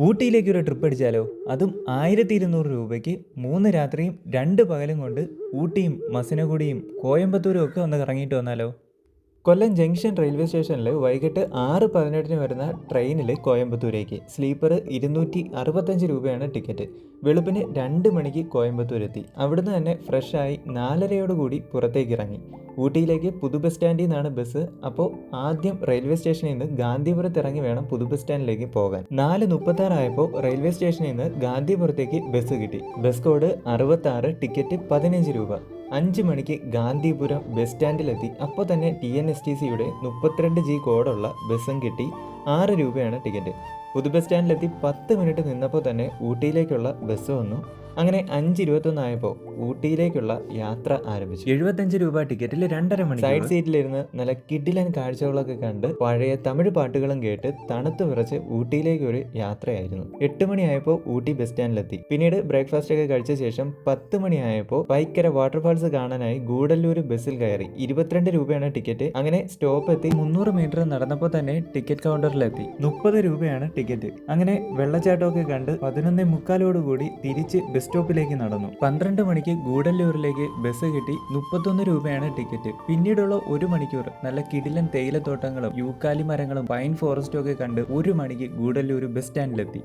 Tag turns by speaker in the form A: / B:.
A: ഊട്ടിയിലേക്ക് ഒരു ട്രിപ്പ് അടിച്ചാലോ? അതും 1200 രൂപയ്ക്ക് 3 രാത്രിയും 2 പകലും കൊണ്ട് ഊട്ടിയും മസിനഗുഡിയും കോയമ്പത്തൂരും ഒക്കെ ഒന്ന് കറങ്ങിയിട്ട് വന്നാലോ? കൊല്ലം ജംഗ്ഷൻ റെയിൽവേ സ്റ്റേഷനിൽ വൈകിട്ട് 6:18 വരുന്ന ട്രെയിനിൽ കോയമ്പത്തൂരേക്ക് സ്ലീപ്പർ 265 രൂപയാണ് ടിക്കറ്റ്. വെളുപ്പിന് 2 മണിക്ക് കോയമ്പത്തൂരെത്തി. അവിടുന്ന് തന്നെ ഫ്രഷായി 4:30 പുറത്തേക്ക് ഇറങ്ങി. ഊട്ടിയിലേക്ക് പുതു ബസ് സ്റ്റാൻഡിൽ നിന്നാണ് ബസ്. അപ്പോൾ ആദ്യം റെയിൽവേ സ്റ്റേഷനിൽ നിന്ന് ഗാന്ധിപുരത്ത് ഇറങ്ങി വേണം പുതു ബസ് സ്റ്റാൻഡിലേക്ക് പോകാൻ. 4:36 ആയപ്പോൾ റെയിൽവേ സ്റ്റേഷനിൽ നിന്ന് ഗാന്ധിപുരത്തേക്ക് ബസ് കിട്ടി. ബസ് കോഡ് 66, ടിക്കറ്റ് 15 രൂപ. 5 മണിക്ക് ഗാന്ധിപുരം ബസ് സ്റ്റാൻഡിലെത്തി. അപ്പോൾ തന്നെ TNSTCയുടെ 32G കോഡുള്ള ബസ്സും കിട്ടി. 6 രൂപയാണ് ടിക്കറ്റ്. പുതു ബസ് സ്റ്റാൻഡിലെത്തി 10 മിനിറ്റ് നിന്നപ്പോൾ തന്നെ ഊട്ടിയിലേക്കുള്ള ബസ് വന്നു. അങ്ങനെ 5:21 ആയപ്പോൾ ഊട്ടിയിലേക്കുള്ള യാത്ര ആരംഭിച്ചു. 75 രൂപ ടിക്കറ്റിൽ 2.5 മണി സൈഡ് സീറ്റിലിരുന്ന് നല്ല കിടിലൻ കാഴ്ചകളൊക്കെ കണ്ട് പഴയ തമിഴ് പാട്ടുകളും കേട്ട് തണുത്ത് വിറച്ച് ഊട്ടിയിലേക്ക് ഒരു യാത്രയായിരുന്നു. 8 മണിയായപ്പോൾ ഊട്ടി ബസ് സ്റ്റാൻഡിലെത്തി. പിന്നീട് ബ്രേക്ക്ഫാസ്റ്റ് ഒക്കെ കഴിച്ച ശേഷം 10 മണിയായപ്പോൾ പൈക്കര വാട്ടർഫാൾസ് കാണാനായി ഗൂഡല്ലൂർ ബസ്സിൽ കയറി. 22 രൂപയാണ് ടിക്കറ്റ്. അങ്ങനെ സ്റ്റോപ്പ് എത്തി. 300 മീറ്റർ നടന്നപ്പോൾ തന്നെ ടിക്കറ്റ് കൗണ്ടറിലെത്തി. 30 രൂപയാണ് ടിക്കറ്റ്. അങ്ങനെ വെള്ളച്ചാട്ടമൊക്കെ കണ്ട് 11:45 തിരിച്ച് ബസ് സ്റ്റോപ്പിലേക്ക് നടന്നു. 12 മണിക്ക് ഗൂഡല്ലൂരിലേക്ക് ബസ് കിട്ടി. 31 രൂപയാണ് ടിക്കറ്റ്. പിന്നീടുള്ള 1 മണിക്കൂർ നല്ല കിടിലൻ തേയിലത്തോട്ടങ്ങളും യൂക്കാലി മരങ്ങളും പൈൻ ഫോറസ്റ്റും ഒക്കെ കണ്ട് 1 മണിക്ക് ഗൂഡല്ലൂർ ബസ് സ്റ്റാൻഡിലെത്തി.